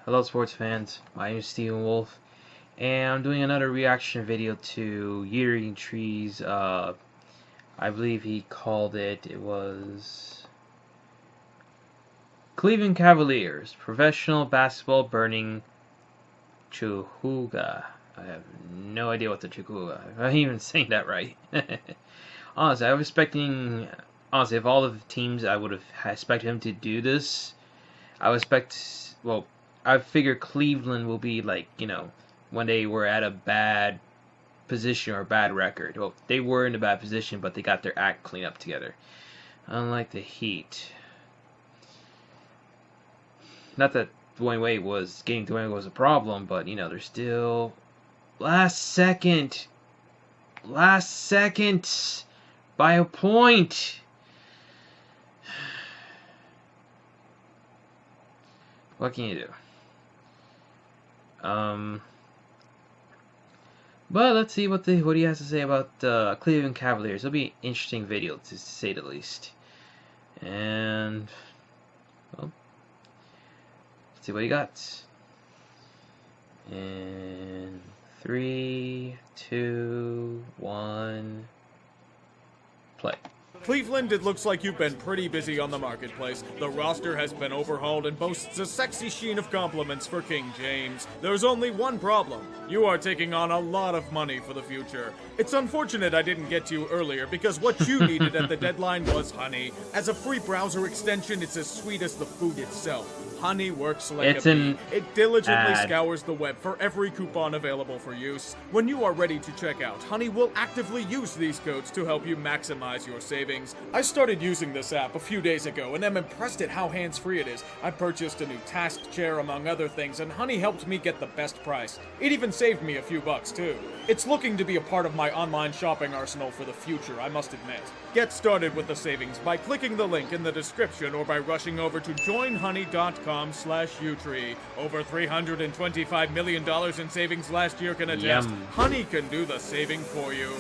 Hello sports fans, my name is Steven Wolf, and I'm doing another reaction video to UrinatingTree's, I believe he called it was Cleveland Cavaliers, Professional Basketball Burning Cuyahoga. I have no idea what the Cuyahoga, I'm even saying that right. Honestly, I was expecting, of all the teams I would have expected him to do this, I would expect, well, I figure Cleveland will be like, when they were at a bad position or a bad record. Well, they were in a bad position, but they got their act cleaned up together. Unlike the Heat. Not that Dwayne Wade was, getting Dwayne Wade was a problem, but, they're still last second by a point. What can you do? But let's see what he has to say about Cleveland Cavaliers. It'll be an interesting video, to say the least. And well, let's see what he got. In 3, 2, 1, play. Cleveland, it looks like you've been pretty busy on the marketplace. The roster has been overhauled and boasts a sexy sheen of compliments for King James. There's only one problem. You are taking on a lot of money for the future. It's unfortunate I didn't get to you earlier because what you needed at the deadline was honey. As a free browser extension, it's as sweet as the food itself. Honey works like a bee. It diligently scours the web for every coupon available for use. When you are ready to check out, Honey will actively use these codes to help you maximize your savings. I started using this app a few days ago and am impressed at how hands-free it is. I purchased a new task chair among other things, and Honey helped me get the best price. It even saved me a few bucks too. It's looking to be a part of my online shopping arsenal for the future, I must admit. Get started with the savings by clicking the link in the description or by rushing over to joinhoney.com/utree. Over $325 million in savings last year can attest. Honey can do the saving for you.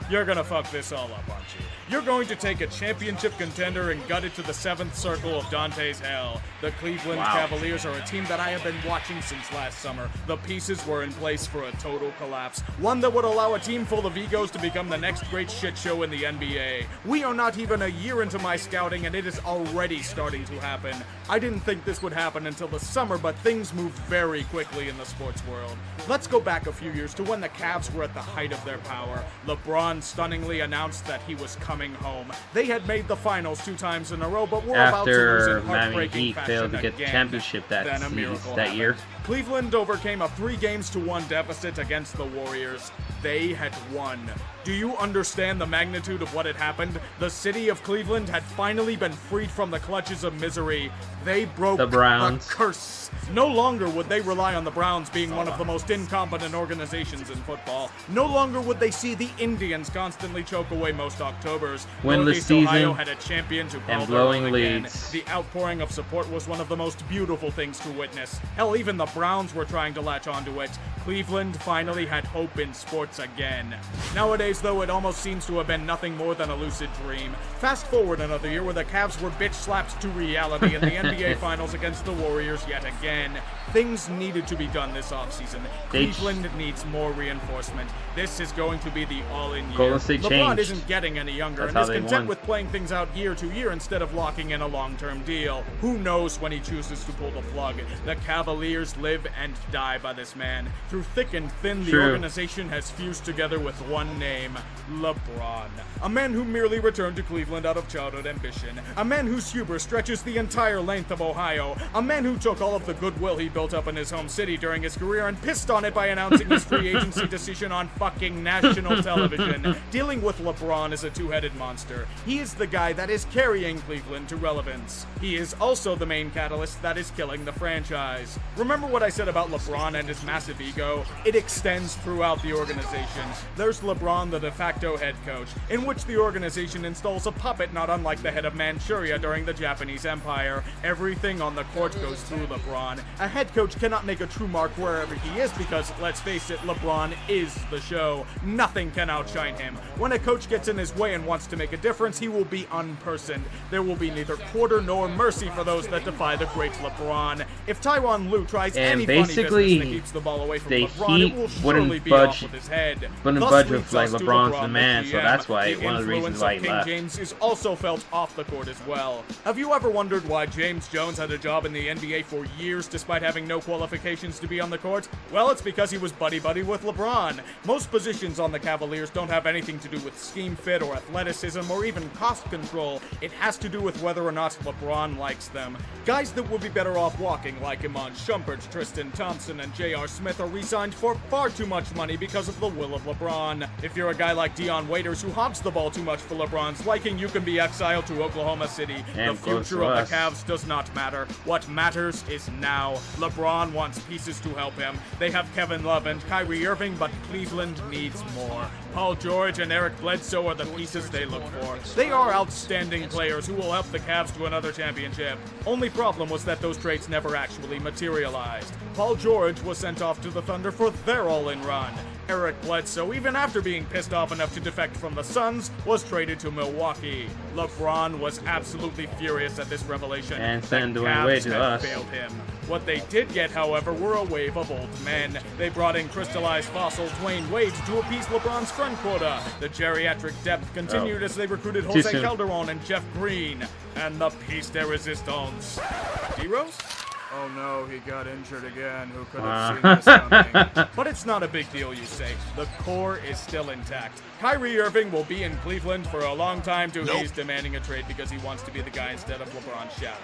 You're gonna fuck this all up, aren't you? You're going to take a championship contender and gut it to the 7th circle of Dante's hell. The Cleveland Cavaliers are a team that I have been watching since last summer. The pieces were in place for a total collapse. One that would allow a team full of egos to become the next great shit show in the NBA. We are not even a year into my scouting and it is already starting to happen. I didn't think this would happen until the summer, but things move very quickly in the sports world. Let's go back a few years to when the Cavs were at the height of their power. LeBron stunningly announced that he was coming home. They had made the finals 2 times in a row, but were about to lose in heartbreaking fashion failed to get the championship that year. Cleveland overcame a 3-1 deficit against the Warriors. They had won. Do you understand the magnitude of what had happened? The city of Cleveland had finally been freed from the clutches of misery. They broke the curse. No longer would they rely on the Browns being one of the most incompetent organizations in football. No longer would they see the Indians constantly choke away most Octobers. Northeast Ohio had a champion to call their own again. The outpouring of support was one of the most beautiful things to witness. Hell, even the Browns were trying to latch onto it. Cleveland finally had hope in sports again. Nowadays, though, it almost seems to have been nothing more than a lucid dream. Fast forward another year where the Cavs were bitch slapped to reality in the NBA Finals against the Warriors yet again. Things needed to be done this offseason. Cleveland needs more reinforcement. This is going to be the all-in year. LeBron isn't getting any younger and is content with playing things out year to year instead of locking in a long-term deal. Who knows when he chooses to pull the plug? The Cavaliers live and die by this man. Through thick and thin, the organization has fused together with one name, LeBron. A man who merely returned to Cleveland out of childhood ambition. A man whose hubris stretches the entire length of Ohio. A man who took all of the goodwill he built up in his home city during his career and pissed on it by announcing his free agency decision on fucking national television. Dealing with LeBron is a two-headed monster. He is the guy that is carrying Cleveland to relevance. He is also the main catalyst that is killing the franchise. Remember what I said about LeBron and his massive ego? It extends throughout the organization. organizations. There's LeBron, the de facto head coach, in which the organization installs a puppet not unlike the head of Manchuria during the Japanese Empire. Everything on the court goes through LeBron. A head coach cannot make a true mark wherever he is because, let's face it, LeBron is the show. Nothing can outshine him. When a coach gets in his way and wants to make a difference, he will be unpersoned. There will be neither quarter nor mercy for those that defy the great LeBron. If Tyronn Lue tries any funny business that keeps the ball away from LeBron, it will surely be off with his head. Wouldn't budge with like LeBron's the man, so that's why one of the reasons why he left. James is also felt off the court as well. Have you ever wondered why James Jones had a job in the NBA for years despite having no qualifications to be on the court? Well, it's because he was buddy-buddy with LeBron. Most positions on the Cavaliers don't have anything to do with scheme fit or athleticism or even cost control. It has to do with whether or not LeBron likes them. Guys that would be better off walking, like Iman Shumpert, Tristan Thompson, and J.R. Smith, are re-signed for far too much money because of the will of LeBron. If you're a guy like Dion Waiters who hogs the ball too much for LeBron's liking, you can be exiled to Oklahoma City. And the future of the Cavs does not matter. What matters is now. LeBron wants pieces to help him. They have Kevin Love and Kyrie Irving, but Cleveland needs more. Paul George and Eric Bledsoe are the pieces they look for. They are outstanding players who will help the Cavs to another championship. Only problem was that those trades never actually materialized. Paul George was sent off to the Thunder for their all-in run. Eric Bledsoe, even after being pissed off enough to defect from the Suns, was traded to Milwaukee. LeBron was absolutely furious at this revelation. And send Dwayne Wade to us. Failed him. What they did get, however, were a wave of old men. They brought in crystallized fossil Dwayne Wade to appease LeBron's friend quota. The geriatric depth continued as they recruited Jose Calderon and Jeff Green. And the piece de resistance. D-Rose? Oh no, he got injured again. Who could have seen this coming? But it's not a big deal, you say. The core is still intact. Kyrie Irving will be in Cleveland for a long time too. He's demanding a trade because he wants to be the guy instead of LeBron's shadow.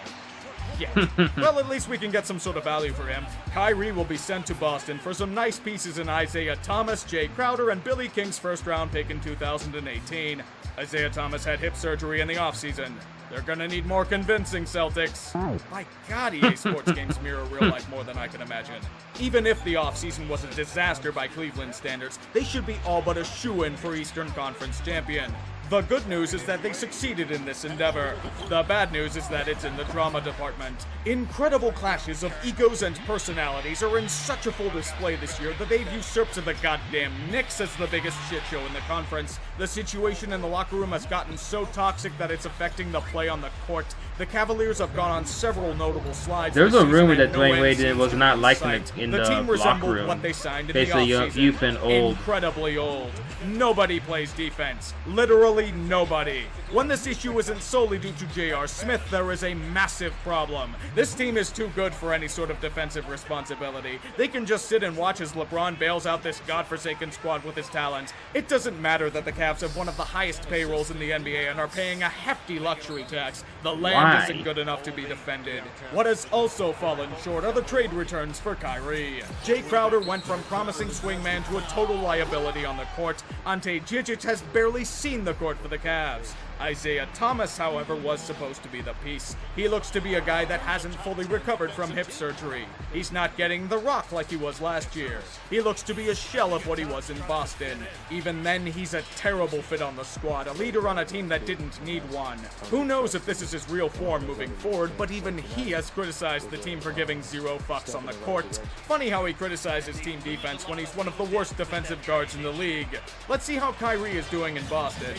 Yeah. Well, at least we can get some sort of value for him. Kyrie will be sent to Boston for some nice pieces in Isaiah Thomas, Jay Crowder, and Billy King's first-round pick in 2018. Isaiah Thomas had hip surgery in the offseason. They're gonna need more convincing, Celtics. My God, EA Sports games mirror real life more than I can imagine. Even if the offseason was a disaster by Cleveland standards, they should be all but a shoo-in for Eastern Conference champion. The good news is that they succeeded in this endeavor. The bad news is that it's in the drama department. Incredible clashes of egos and personalities are in such a full display this year that they've usurped the goddamn Knicks as the biggest shit show in the conference. The situation in the locker room has gotten so toxic that it's affecting the play on the court. The Cavaliers have gone on several notable slides. There's a rumor that Dwayne Wade was not liking it in the team locker room. What they signed in basically, the offseason. youth and old. Incredibly old. Nobody plays defense. Literally nobody. When this issue isn't solely due to J.R. Smith, there is a massive problem. This team is too good for any sort of defensive responsibility. They can just sit and watch as LeBron bails out this godforsaken squad with his talent. It doesn't matter that the Cavs have one of the highest payrolls in the NBA and are paying a hefty luxury tax. The land isn't good enough to be defended. What has also fallen short are the trade returns for Kyrie. Jay Crowder went from promising swingman to a total liability on the court. Ante Džižić has barely seen the court for the Cavs. Isaiah Thomas, however, was supposed to be the piece. He looks to be a guy that hasn't fully recovered from hip surgery. He's not getting the rock like he was last year. He looks to be a shell of what he was in Boston. Even then, he's a terrible fit on the squad, a leader on a team that didn't need one. Who knows if this is his real form moving forward, but even he has criticized the team for giving zero fucks on the court. Funny how he criticizes team defense when he's one of the worst defensive guards in the league. Let's see how Kyrie is doing in Boston.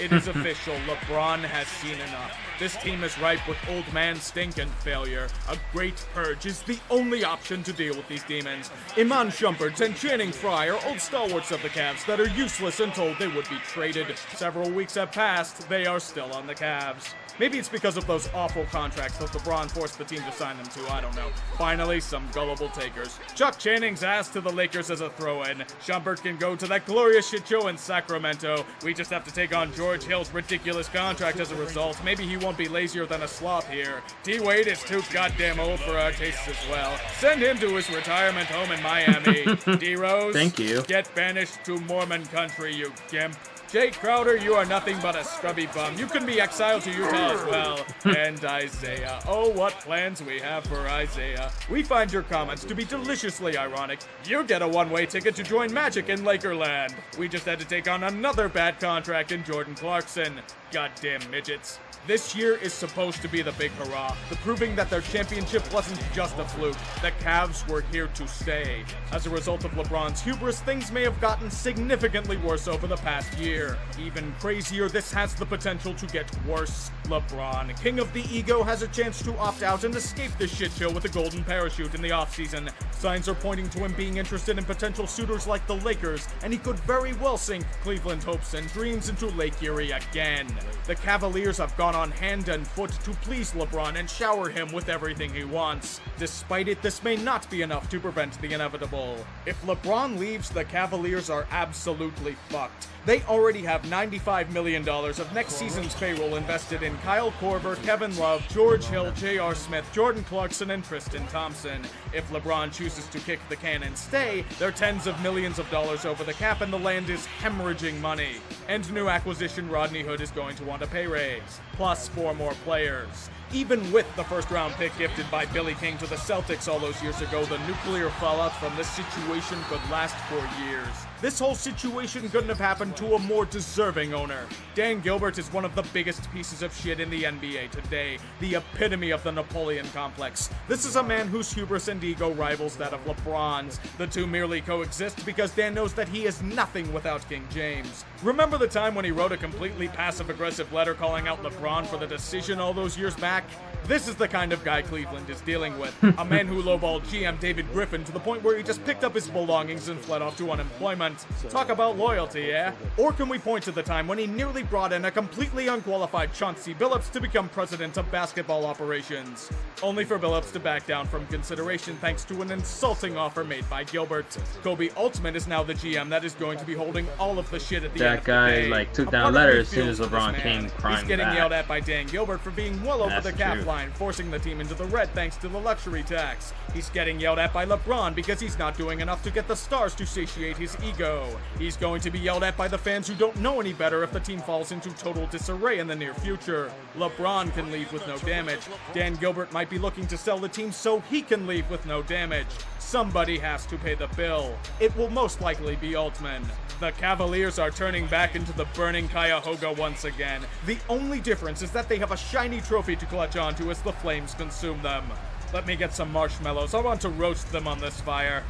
It is official. LeBron has seen enough. This team is ripe with old man stink and failure. A great purge is the only option to deal with these demons. Iman Shumpert and Channing Frye are old stalwarts of the Cavs that are useless and told they would be traded. Several weeks have passed. They are still on the Cavs. Maybe it's because of those awful contracts that LeBron forced the team to sign them to, I don't know. Finally, some gullible takers. Chuck Channing's ass to the Lakers as a throw-in. Shumpert can go to that glorious shit show in Sacramento. We just have to take on George Hill's ridiculous contract as a result. Maybe he won't be lazier than a sloth here. T-Wade is too goddamn old for our tastes as well. Send him to his retirement home in Miami. D-Rose, thank you. Get banished to Mormon country, you gimp. Jake Crowder, you are nothing but a scrubby bum. You can be exiled to Utah as well. And Isaiah. Oh, what plans we have for Isaiah. We find your comments to be deliciously ironic. You get a one-way ticket to join Magic in Lakerland. We just had to take on another bad contract in Jordan Clarkson. Goddamn midgets. This year is supposed to be the big hurrah, the proving that their championship wasn't just a fluke. The Cavs were here to stay. As a result of LeBron's hubris, things may have gotten significantly worse over the past year. Even crazier, this has the potential to get worse. LeBron, king of the ego, has a chance to opt out and escape this shit show with a golden parachute in the offseason. Signs are pointing to him being interested in potential suitors like the Lakers, and he could very well sink Cleveland hopes and dreams into Lake Erie again. The Cavaliers have gone on hand and foot to please LeBron and shower him with everything he wants. Despite it, this may not be enough to prevent the inevitable. If LeBron leaves, the Cavaliers are absolutely fucked. They already have $95 million of next season's payroll invested in Kyle Korver, Kevin Love, George Hill, J.R. Smith, Jordan Clarkson, and Tristan Thompson. If LeBron chooses to kick the can and stay, they're tens of millions of dollars over the cap and the land is hemorrhaging money. And new acquisition Rodney Hood is going to want a pay raise, plus 4 more players. Even with the first-round pick gifted by Billy King to the Celtics all those years ago, the nuclear fallout from this situation could last for years. This whole situation couldn't have happened to a more deserving owner. Dan Gilbert is one of the biggest pieces of shit in the NBA today, the epitome of the Napoleon complex. This is a man whose hubris and ego rivals that of LeBron's. The two merely coexist because Dan knows that he is nothing without King James. Remember the time when he wrote a completely passive-aggressive letter calling out LeBron for the decision all those years back? This is the kind of guy Cleveland is dealing with. A man who lowballed GM David Griffin to the point where he just picked up his belongings and fled off to unemployment. Talk about loyalty, yeah? Or can we point to the time when he nearly brought in a completely unqualified Chauncey Billups to become president of basketball operations? Only for Billups to back down from consideration thanks to an insulting offer made by Gilbert. Kobe Altman is now the GM that is going to be holding all of the shit at the end of the day. That guy took down letters as soon as LeBron came crying. He's getting back. yelled at by Dan Gilbert for being well over the cap line, forcing the team into the red thanks to the luxury tax. He's getting yelled at by LeBron because he's not doing enough to get the stars to satiate his ego. He's going to be yelled at by the fans who don't know any better if the team falls into total disarray in the near future. LeBron can leave with no damage. Dan Gilbert might be looking to sell the team so he can leave with no damage. Somebody has to pay the bill. It will most likely be Altman. The Cavaliers are turning back into the burning Cuyahoga once again. The only difference is that they have a shiny trophy to clutch onto as the flames consume them. Let me get some marshmallows. I want to roast them on this fire.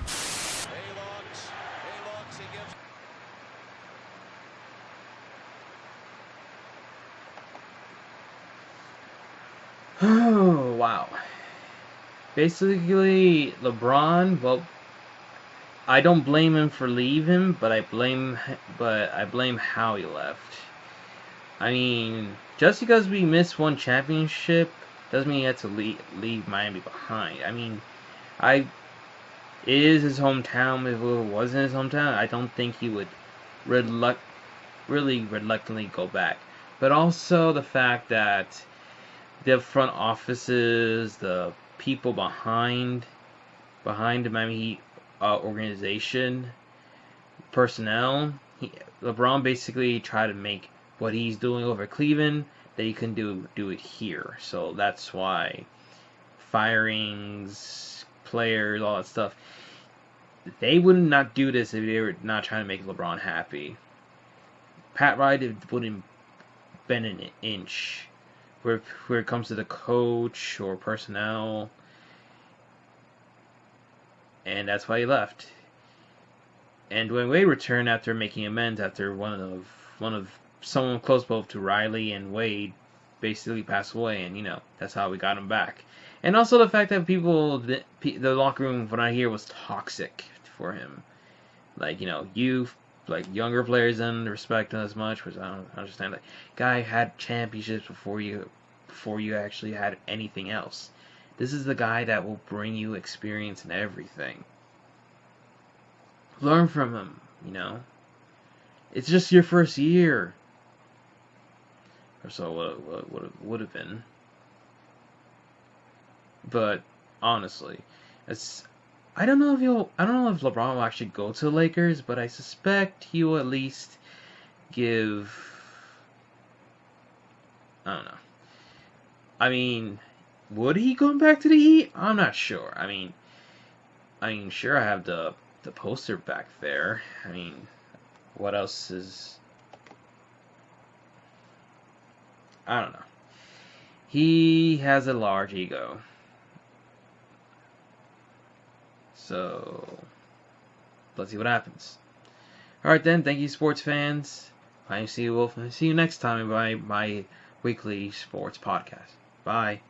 Oh, wow. Basically, LeBron, well, I don't blame him for leaving, but I blame how he left. I mean, just because we missed one championship doesn't mean he had to leave Miami behind. I mean, it is his hometown. If it wasn't his hometown, I don't think he would really reluctantly go back. But also the fact that the front offices, the people behind the Miami Heat organization, personnel, LeBron basically tried to make what he's doing over Cleveland that he can do it here. So that's why firings, players, all that stuff, they would not do this if they were not trying to make LeBron happy. Pat Riley wouldn't bend an inch where it comes to the coach or personnel, and that's why he left. And Dwayne Wade returned after making amends after someone close both to Riley and Wade basically passed away, and that's how we got him back. And also the fact that the locker room, when I hear, was toxic for him. Younger players didn't respect him as much, which I don't understand. Like, guy had championships before you actually had anything else. This is the guy that will bring you experience and everything. Learn from him, It's just your first year. Or so what it would have been. But honestly, I don't know if LeBron will actually go to the Lakers, but I suspect he will at least give... I don't know. I mean, would he go back to the Heat? I'm not sure. I mean, sure, I have the poster back there. I mean, what else is... I don't know. He has a large ego. So, let's see what happens. Alright then, thank you sports fans. I'm Steve Wolf, and see you next time in my weekly sports podcast. Bye.